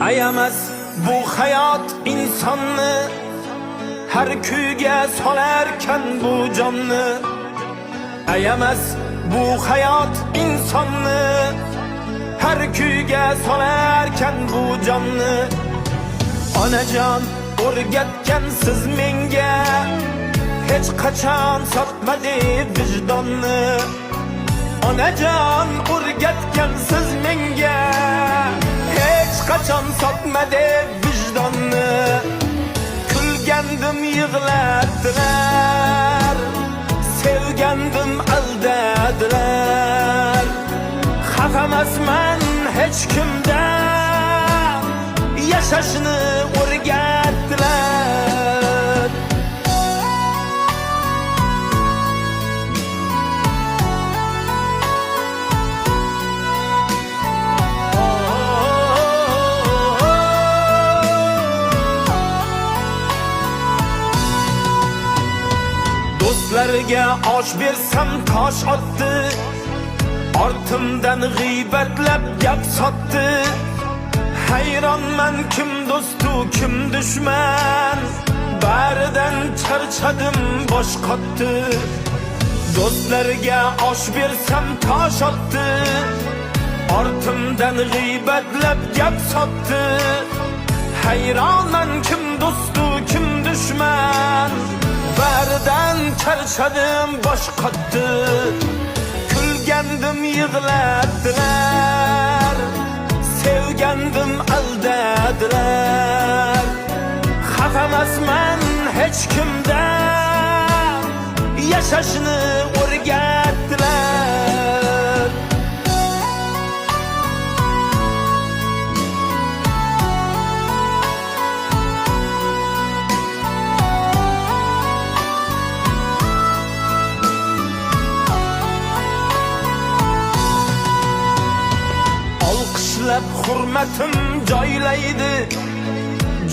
Ayamas bu hayot insonni har kuyga solarkan bu jonni. Ayamas bu hayot insonni har kuyga solarkan bu jonni. Onajon o'rgatgan siz menga hech qachon sotmadi vijdonni. Onajon o'rgatgan siz menga hech qachon sotmadi vijdonni. Kulgandim yig'latdilar, sevgandim aldadilar. Xafamasman hech kimdan, yashashni o'rgatdilar. Do'stlarga osh bersam tosh otdi, ortimdan g'iybatlab gap sotdi. Hayronman kim do'stu kim dushman, baridan charchadim bosh qotdi. Do'stlarga osh bersam tosh otdi, ortimdan g'iybatlab gap sotdi. Hayronman kim do'stu kim dushman, baridan charchadim bosh qotdi. Kulgandim yig'latdilar, sevgandim aldadilar. Xafamasman hech kimdan, yashashni o'rgatdilar. Hurmatim joylaydi,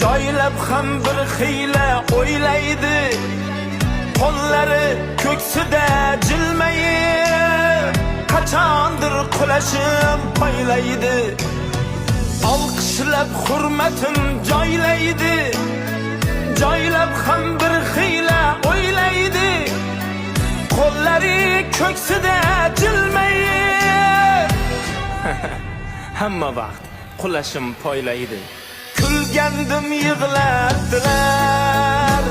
joylab ham bir xiyla o'ylaydi. Qo'llari ko'ksida jilmayib, qachondir qulashim poylaydi. Olqishlab hurmatim joylaydi, joylab ham bir xiyla o'ylaydi. Qo'llari ko'ksida jilmayib hamma vaqt qulashim poylaydi. Kulgandim yig'latdilar,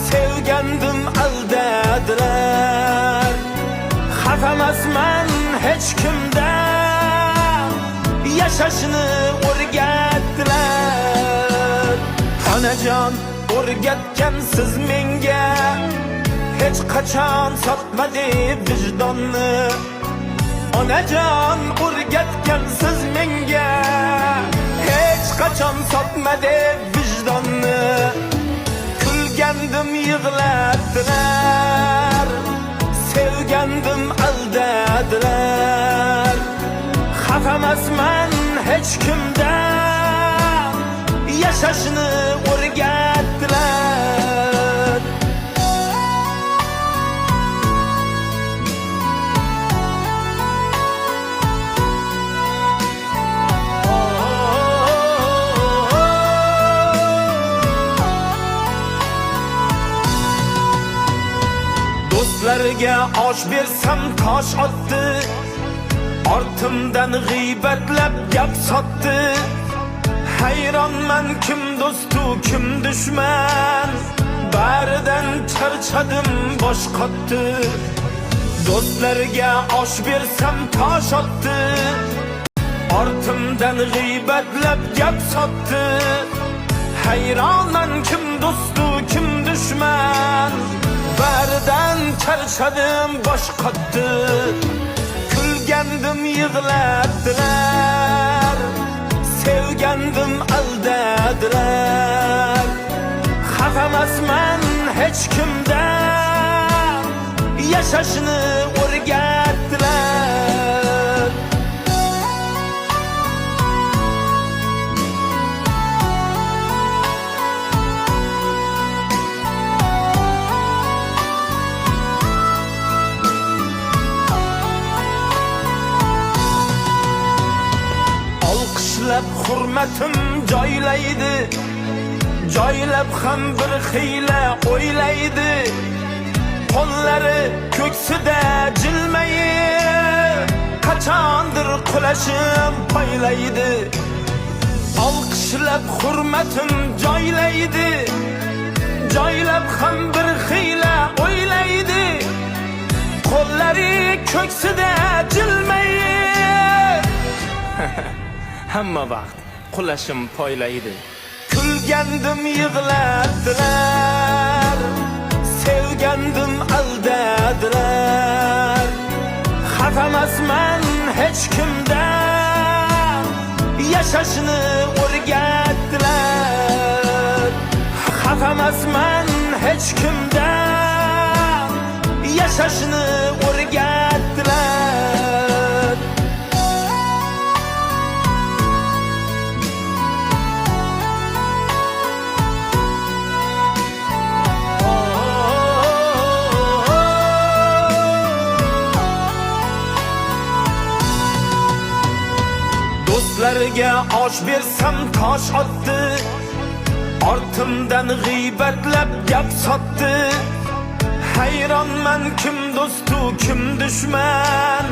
sevgandim aldadilar. Xafamasman hech kimdan, yashashni o'rgatdilar. Onajon o'rgatgan siz menga hech qachon sotmadi vijdonni. Onajon o'rgatgan siz menga hech qachon sotmadi vijdonni. Kulgandim yig'latdilar, sevgandim aldadilar. Xafamasman hech kimdan, yashashni o'rgatdilar. Do'stlarga osh bersam tosh otdi, ortimdan g'iybatlab gap sotdi. Hayronman kim do'stu kim dushman, baridan charchadim bosh qotdi. Do'stlarga osh bersam tosh otdi, ortimdan g'iybatlab gap sotdi. Hayronman kim do'stu kim dushman, baridan charchadim bosh qotdi. Kulgandim yig'latdilar, sevgandim aldadilar. Xafamasman hech kimdan, yashashni o'rgatdilar. hurmat hurmatim joylaydi, joylab ham bir xiyla o'ylaydi. Qo'llari ko'ksida jilmayib, qachondir qulashim poylaydi. Alqishlab hurmatim joylaydi, joylab ham bir xiyla o'ylaydi. Qo'llari ko'ksida jilmayib hamma vaqt qulashim poylaydi. Kulgandim yig'ladilar, sevgandim aldadilar. Xafamasman hech kimdan, yashashni o'rgatdilar. Xafamasman hech kimdan, yashashni o'rgatdilar. Do'stlarga osh bersam tosh otdi, ortimdan g'iybatlab gap sotdi. Hayronman kim do'stu kim dushman,